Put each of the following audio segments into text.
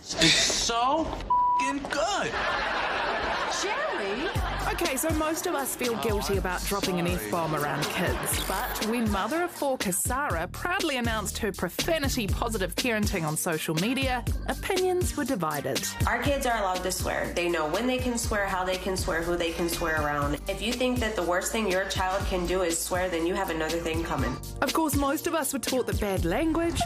It's so f***ing good. Jerry? Okay, so most of us feel guilty about dropping an F-bomb around kids, but when mother of four Kasara proudly announced her profanity-positive parenting on social media, opinions were divided. Our kids are allowed to swear. They know when they can swear, how they can swear, who they can swear around. If you think that the worst thing your child can do is swear, then you have another thing coming. Of course, most of us were taught that bad language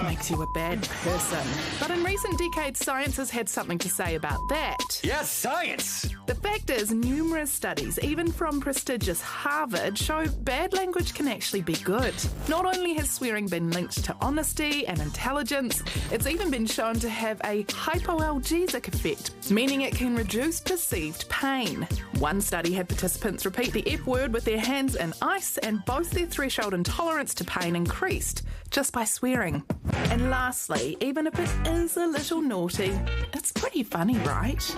makes you a bad person. But in recent decades, science has had something to say about that. Yes, science! The fact is, numerous studies, even from prestigious Harvard, show bad language can actually be good. Not only has swearing been linked to honesty and intelligence, it's even been shown to have a hypoalgesic effect, meaning it can reduce perceived pain. One study had participants repeat the F word with their hands in ice, and both their threshold intolerance to pain increased just by swearing. And lastly, even if it is a little naughty, it's pretty funny, right?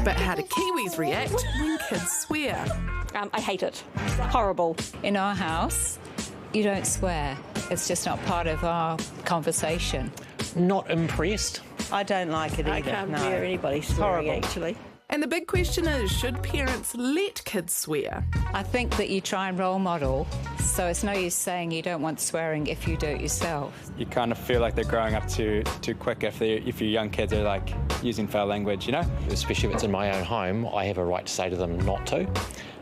But how do Kiwis react when kids swear? I hate it. Horrible. In our house, you don't swear. It's just not part of our conversation. Not impressed. I don't like it either. I can't hear anybody swearing, actually. And the big question is, should parents let kids swear? I think that you try and role model, so it's no use saying you don't want swearing if you do it yourself. You kind of feel like they're growing up too quick if your young kids are like using foul language, you know? Especially if it's in my own home, I have a right to say to them not to.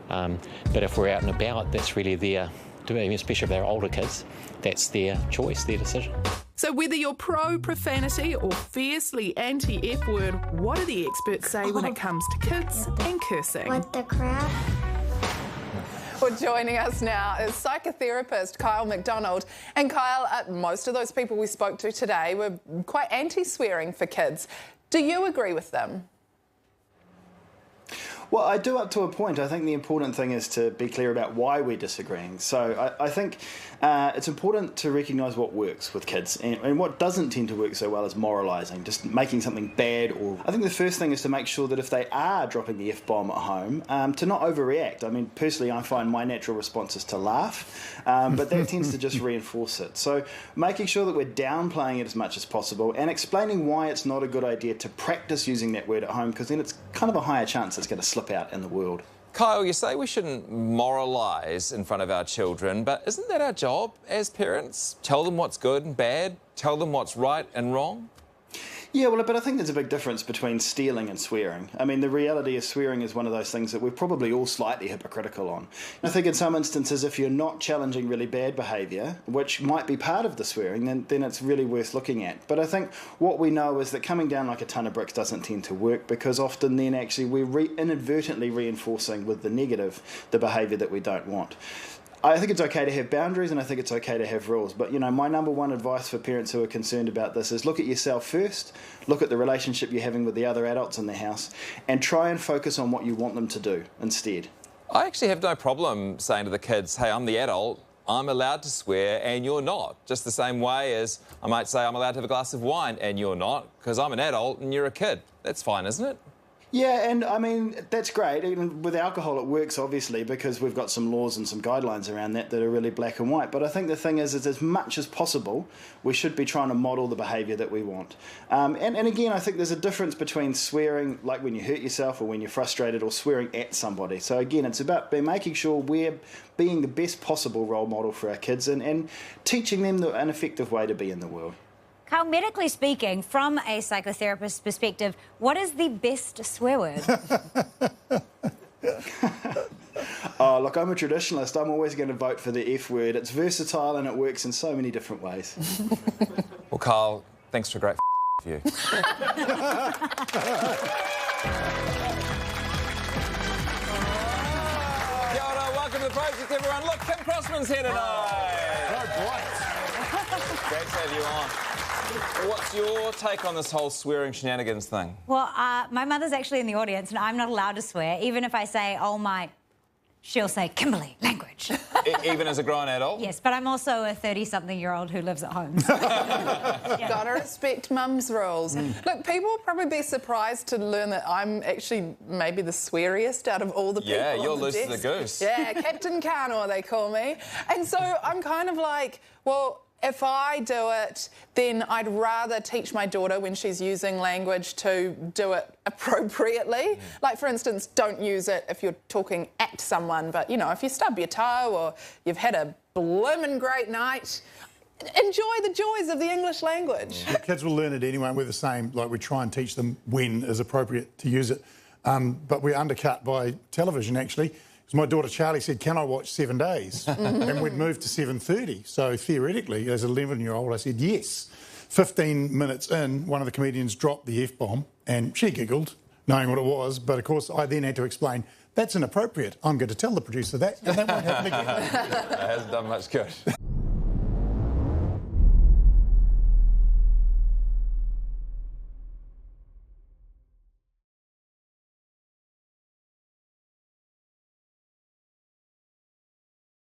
But if we're out and about, that's really their, especially if they're older kids, that's their choice, their decision. So whether you're pro-profanity or fiercely anti-F-word, what do the experts say when it comes to kids and cursing? What the crap? Well, joining us now is psychotherapist Kyle McDonald. And Kyle, most of those people we spoke to today were quite anti-swearing for kids. Do you agree with them? Well, I do up to a point. I think the important thing is to be clear about why we're disagreeing. So I think it's important to recognise what works with kids and what doesn't tend to work so well is moralising, just making something bad. Or I think the first thing is to make sure that if they are dropping the F-bomb at home, to not overreact. I mean, personally, I find my natural response is to laugh, but that tends to just reinforce it. So making sure that we're downplaying it as much as possible and explaining why it's not a good idea to practice using that word at home, because then it's kind of a higher chance it's going to slip out in the world. Kyle, you say we shouldn't moralise in front of our children, but isn't that our job as parents? Tell them what's good and bad, tell them what's right and wrong? Yeah, well, but I think there's a big difference between stealing and swearing. I mean, the reality is swearing is one of those things that we're probably all slightly hypocritical on. I think in some instances, if you're not challenging really bad behaviour, which might be part of the swearing, then it's really worth looking at. But I think what we know is that coming down like a ton of bricks doesn't tend to work, because often then actually we're inadvertently reinforcing with the negative the behaviour that we don't want. I think it's okay to have boundaries and I think it's okay to have rules. But, you know, my number one advice for parents who are concerned about this is look at yourself first, look at the relationship you're having with the other adults in the house, and try and focus on what you want them to do instead. I actually have no problem saying to the kids, hey, I'm the adult, I'm allowed to swear and you're not. Just the same way as I might say I'm allowed to have a glass of wine and you're not, because I'm an adult and you're a kid. That's fine, isn't it? Yeah, and I mean, that's great. Even with alcohol, it works, obviously, because we've got some laws and some guidelines around that are really black and white. But I think the thing is as much as possible, we should be trying to model the behaviour that we want. And again, I think there's a difference between swearing, like when you hurt yourself or when you're frustrated, or swearing at somebody. So again, it's about making sure we're being the best possible role model for our kids and teaching them an effective way to be in the world. Kyle, medically speaking, from a psychotherapist's perspective, what is the best swear word? Oh, look, I'm a traditionalist. I'm always going to vote for the F word. It's versatile and it works in so many different ways. Well, Kyle, thanks for a great view. Kia ora, welcome to the project, everyone. Look, Kim Crossman's here tonight. Great to have you on. What's your take on this whole swearing shenanigans thing? Well, my mother's actually in the audience and I'm not allowed to swear. Even if I say, oh my, she'll say, Kimberly, language. Even as a grown adult? Yes, but I'm also a 30-something-year-old who lives at home. Gotta respect mum's rules. Look, people will probably be surprised to learn that I'm actually maybe the sweariest out of all the people. Yeah, you're on the loose as a desk. goose. Yeah, Captain Kanoa, they call me. And so I'm kind of like, well, if I do it, then I'd rather teach my daughter when she's using language to do it appropriately. Like, for instance, don't use it if you're talking at someone, but, you know, if you stub your toe or you've had a bloomin' great night, enjoy the joys of the English language. The kids will learn it anyway, and we're the same. Like, we try and teach them when is appropriate to use it. But we're undercut by television, actually. Because my daughter Charlie said, can I watch 7 days? And we'd moved to 7:30. So theoretically, as an 11-year-old, I said yes. 15 minutes in, one of the comedians dropped the F-bomb and she giggled, knowing what it was. But, of course, I then had to explain, that's inappropriate. I'm going to tell the producer that, and that won't happen again. That hasn't done much good.